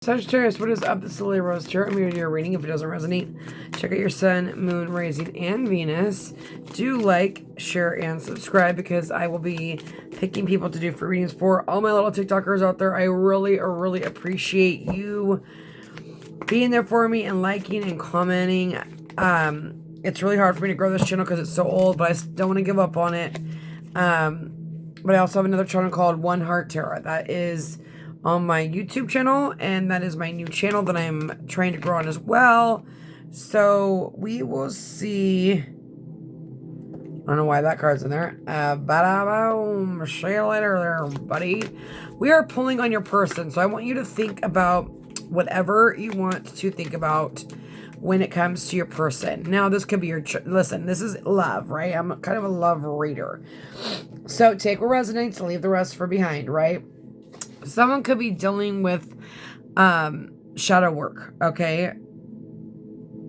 Sagittarius, what is up? This is Lily Rose Tarot. I'm here to do your reading. If it doesn't resonate, check out your sun, moon, rising, and Venus. Do like, share, and subscribe because I will be picking people to do free readings for all my little TikTokers out there. I really appreciate you being there for me and liking and commenting. It's really hard for me to grow this channel because it's so old, but I don't want to give up on it. But I also have another channel called One Heart Tarot. That is on my YouTube channel, and that is my new channel that I'm trying to grow on as well. So we will see. I don't know why that card's in there. Ba-da-boom. See you later there, buddy. We are pulling on your person, so I want you to think about whatever you want to think about when it comes to your person. Now, this could be your... Listen, this is love, right? I'm kind of a love reader. So take what resonates, leave the rest for behind, right? Someone could be dealing with shadow work, okay?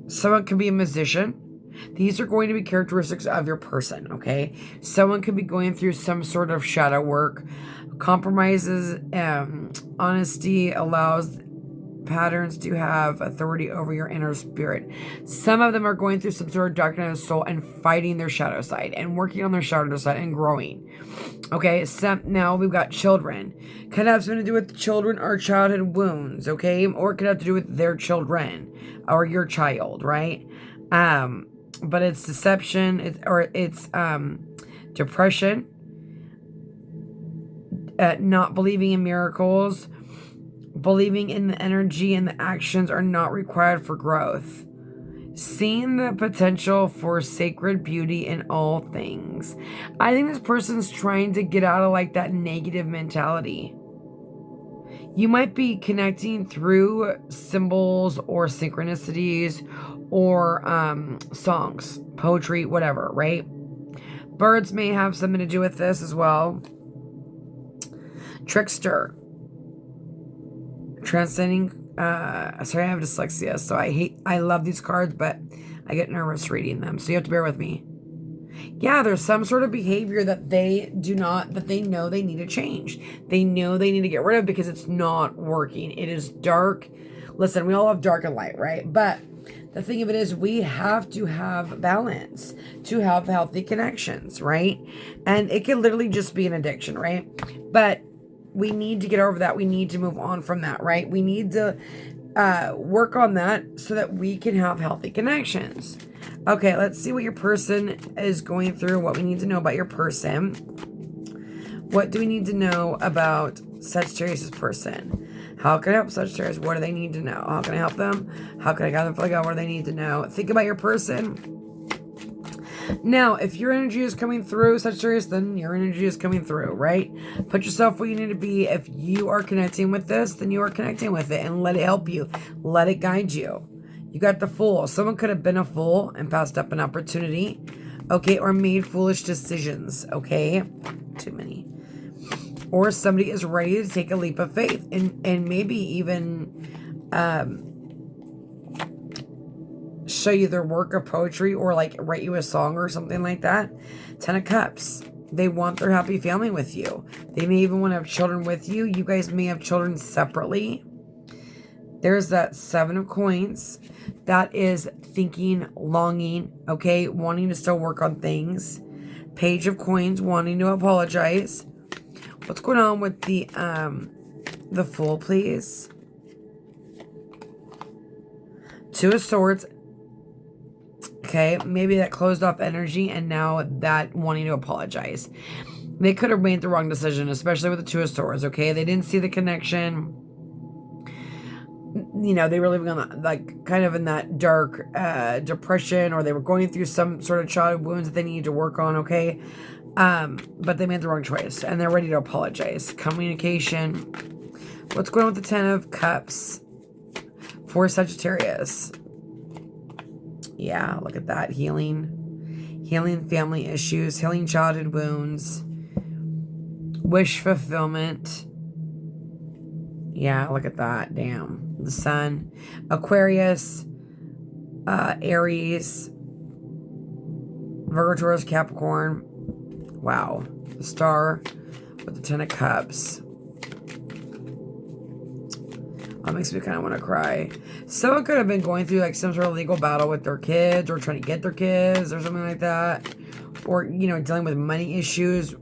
Someone could be a musician. These are going to be characteristics of your person, okay? Someone could be going through some sort of shadow work. Compromises, honesty allows patterns to have authority over your inner spirit. Some of them are going through some sort of darkness of soul and fighting their shadow side and working on their shadow side and growing. Okay, now we've got children. Could have something to do with children or childhood wounds, okay? Or it could have to do with their children or your child, right? But it's deception, it's depression, not believing in miracles, believing in the energy and the actions are not required for growth. Seeing the potential for sacred beauty in all things. I think this person's trying to get out of like that negative mentality. You might be connecting through symbols or synchronicities or songs, poetry, whatever, right? Birds may have something to do with this as well. Trickster. Transcending, sorry, I have dyslexia, so I love these cards, but I get nervous reading them, so you have to bear with me. Yeah, there's some sort of behavior that they know they need to change. They know they need to get rid of because it's not working. It is dark. Listen, we all have dark and light, right? But the thing of it is we have to have balance to have healthy connections, right? And it can literally just be an addiction, right? But we need to get over that. We need to move on from that, right? We need to work on that so that we can have healthy connections. Okay, let's see what your person is going through, what we need to know about your person. What do we need to know about Sagittarius' person? How can I help Sagittarius? What do they need to know? How can I help them? How can I guide them for God? What do they need to know? Think about your person. Now, if your energy is coming through, Sagittarius, then your energy is coming through, right? Put yourself where you need to be. If you are connecting with this, then you are connecting with it and let it help you. Let it guide you. You got the Fool. Someone could have been a fool and passed up an opportunity, okay? Or made foolish decisions, okay? Too many. Or somebody is ready to take a leap of faith and maybe even show you their work of poetry or like write you a song or something like that. 10 of Cups. They want their happy family with you. They may even want to have children with you. You guys may have children separately. There's that 7 of Coins. That is thinking, longing, okay? Wanting to still work on things. Page of Coins, wanting to apologize. What's going on with the Fool, please? 2 of Swords. Okay, maybe that closed off energy and now that wanting to apologize. They could have made the wrong decision, especially with the 2 of Swords, okay? They didn't see the connection. You know, they were living on that, like, kind of in that dark depression, or they were going through some sort of childhood wounds that they needed to work on, okay? But they made the wrong choice and they're ready to apologize. Communication. What's going on with the 10 of Cups for Sagittarius? Yeah, look at that. Healing family issues, healing childhood wounds, wish fulfillment. Yeah, look at that. Damn. The Sun, Aquarius, Aries, Virgo, Taurus, Capricorn. Wow. The Star with the 10 of Cups. That makes me kind of want to cry. Someone could have been going through like some sort of legal battle with their kids or trying to get their kids or something like that. Or, you know, dealing with money issues.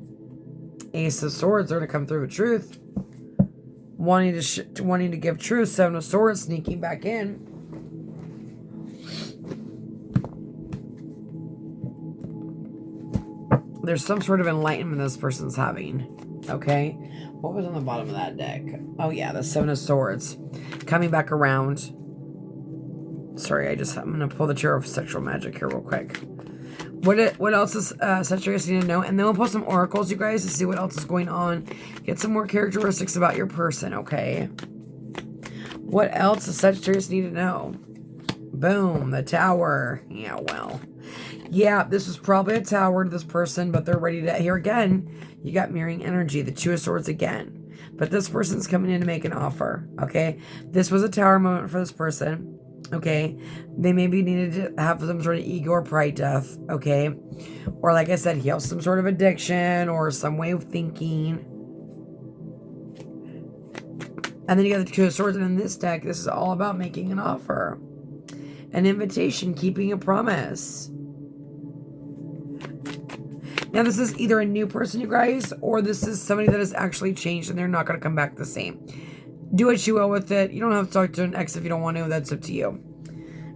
Ace of Swords are going to come through with truth. Wanting to give truth. Seven of Swords sneaking back in. There's some sort of enlightenment this person's having. Okay? What was on the bottom of that deck? Oh, yeah, the Seven of Swords. Coming back around. Sorry, I'm going to pull the Tarot of Sexual Magic here real quick. What else is Sagittarius need to know? And then we'll pull some oracles, you guys, to see what else is going on. Get some more characteristics about your person, okay? What else does Sagittarius need to know? Boom, the Tower. Yeah, well. Yeah, this was probably a tower to this person, but they're ready to... Here again, you got mirroring energy, the Two of Swords again. But this person's coming in to make an offer, okay? This was a tower moment for this person, okay? They maybe needed to have some sort of ego or pride death, okay? Or like I said, heal some sort of addiction or some way of thinking. And then you got the Two of Swords, and in this deck, this is all about making an offer. An invitation, keeping a promise. Now, this is either a new person, you guys, or this is somebody that has actually changed and they're not going to come back the same. Do what you will with it. You don't have to talk to an ex if you don't want to. That's up to you.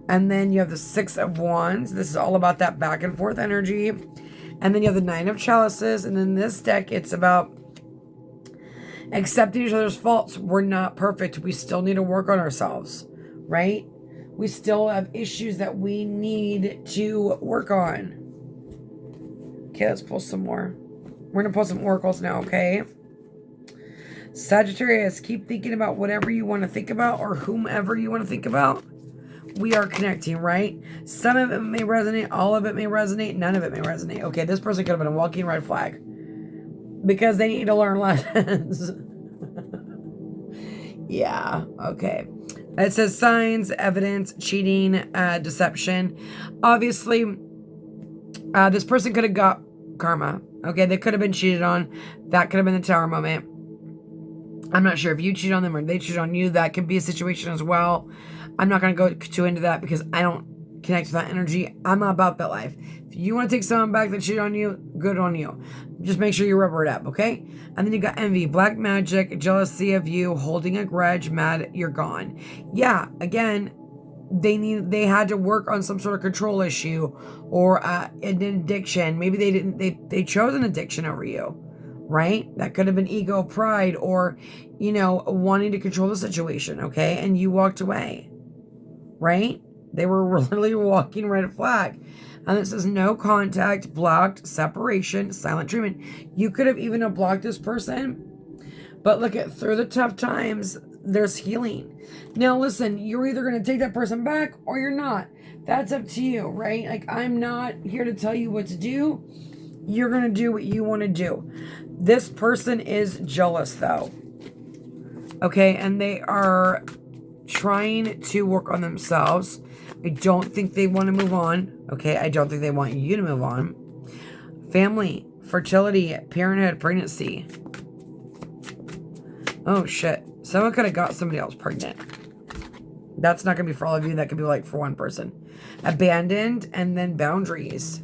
And then you have the Six of Wands. This is all about that back and forth energy. And then you have the Nine of Chalices. And in this deck, it's about accepting each other's faults. We're not perfect. We still need to work on ourselves, right? We still have issues that we need to work on. Okay, let's pull some more. We're going to pull some oracles now, okay? Sagittarius, keep thinking about whatever you want to think about or whomever you want to think about. We are connecting, right? Some of it may resonate. All of it may resonate. None of it may resonate. Okay, this person could have been a walking red flag. Because they need to learn lessons. Yeah, okay. It says signs, evidence, cheating, deception. Obviously, this person could have got karma. Okay, they could have been cheated on. That could have been the Tower moment. I'm not sure if you cheat on them or they cheat on you. That could be a situation as well. I'm not going to go too into that because I don't connect with that energy. I'm not about that life. If you want to take someone back that cheated on you, good on you. Just make sure you rubber it up, okay? And then you got envy, black magic, jealousy of you, holding a grudge, mad you're gone. Yeah, again, they had to work on some sort of control issue or an addiction. Maybe they chose an addiction over you, right? That could have been ego, pride, or, you know, wanting to control the situation, okay? And you walked away, right? They were literally walking red flag. And it says no contact, blocked, separation, silent treatment. You could have even blocked this person. But look at through the tough times, there's healing. Now, listen, you're either going to take that person back or you're not. That's up to you, right? Like, I'm not here to tell you what to do. You're going to do what you want to do. This person is jealous, though. Okay, and they are trying to work on themselves. I don't think they want to move on. Okay, I don't think they want you to move on. Family, fertility, parenthood, pregnancy. Oh, shit. Someone could have got somebody else pregnant. That's not going to be for all of you. That could be like for one person. Abandoned, and then boundaries.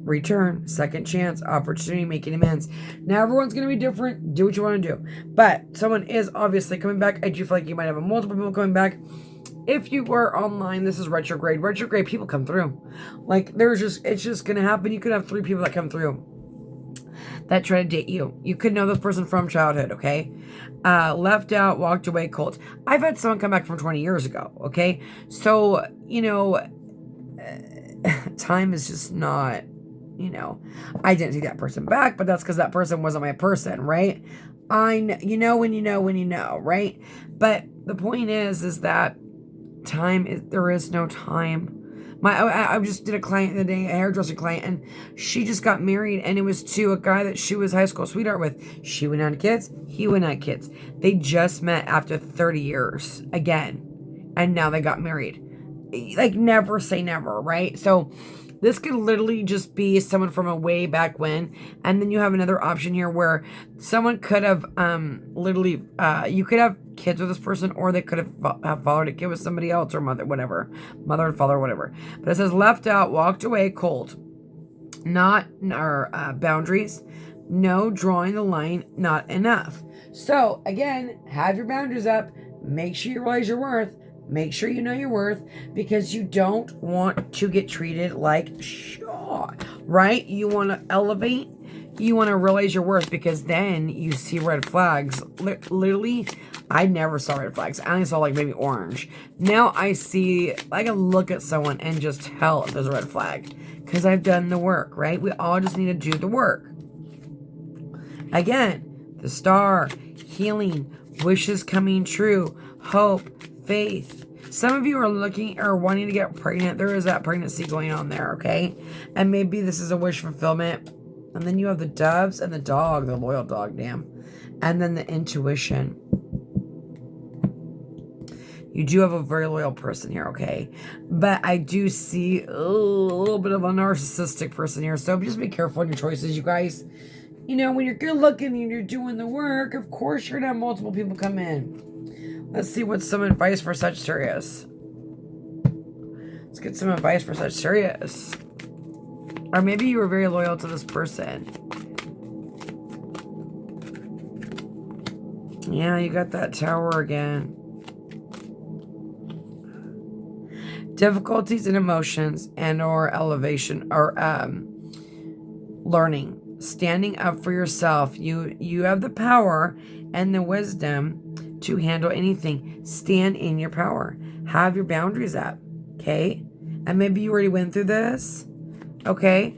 Return, second chance, opportunity, making amends. Now, everyone's going to be different. Do what you want to do. But someone is obviously coming back. I do feel like you might have multiple people coming back. If you were online, this is retrograde. Retrograde people come through. Like, it's just going to happen. You could have 3 people that come through that try to date you. You could know this person from childhood, okay? Left out, walked away, cold. I've had someone come back from 20 years ago, okay? So, you know, time is just not, you know, I didn't take that person back, but that's because that person wasn't my person, right? You know when you know when you know, right? But the point is that there is no time. I just did a client the other day, a hairdresser client, and she just got married, and it was to a guy that she was high school sweetheart with. She went on kids, he went on kids. They just met after 30 years again, and now they got married. Like, never say never, right? So This could literally just be someone from a way back when. And then you have another option here where someone could have literally, you could have kids with this person, or they could have fathered a kid with somebody else, or mother, whatever. Mother and father, whatever. But it says left out, walked away, cold. Not, or boundaries. No, drawing the line, not enough. So, again, have your boundaries up. Make sure you realize your worth. Make sure you know your worth, because you don't want to get treated like shit, right? You want to elevate. You want to realize your worth, because then you see red flags. Literally, I never saw red flags. I only saw like maybe orange. Now I can look at someone and just tell if there's a red flag, because I've done the work, right? We all just need to do the work. Again, the star, healing, wishes coming true, hope, faith. Some of you are looking or wanting to get pregnant. There is that pregnancy going on there, okay? And maybe this is a wish fulfillment. And then you have the doves and the dog, the loyal dog, damn. And then the intuition. You do have a very loyal person here, okay? But I do see a little bit of a narcissistic person here. So just be careful in your choices, you guys. You know, when you're good looking and you're doing the work, of course you're going to have multiple people come in. Let's see what's some advice for Sagittarius. Let's get some advice for Sagittarius. Or maybe you were very loyal to this person. Yeah, you got that tower again. Difficulties and emotions and or elevation or learning. Standing up for yourself. You have the power and the wisdom to handle anything. Stand in your power. Have your boundaries up. Okay? And maybe you already went through this. Okay?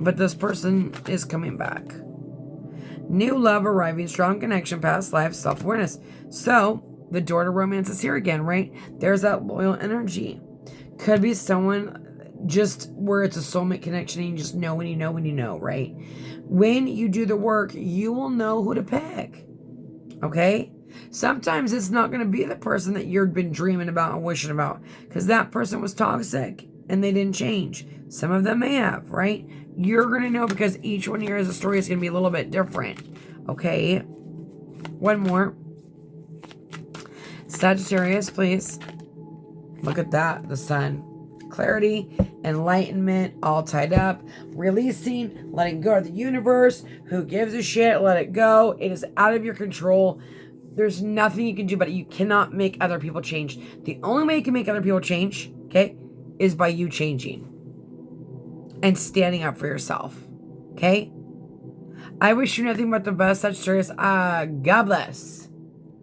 But this person is coming back. New love arriving. Strong connection. Past life. Self-awareness. So, the door to romance is here again, right? There's that loyal energy. Could be someone just where it's a soulmate connection and you just know when you know, right? When you do the work, you will know who to pick. Okay? Sometimes it's not going to be the person that you've been dreaming about and wishing about, because that person was toxic and they didn't change. Some of them may have, right? You're going to know, because each one here is a story is going to be a little bit different. Okay? One more. Sagittarius, please. Look at that. The sun. Clarity, enlightenment, all tied up, releasing, letting go of the universe. Who gives a shit? Let it go. It is out of your control. There's nothing you can do about it. You cannot make other people change. The only way you can make other people change, okay, is by you changing and standing up for yourself. Okay? I wish you nothing but the best, Sagittarius. God bless.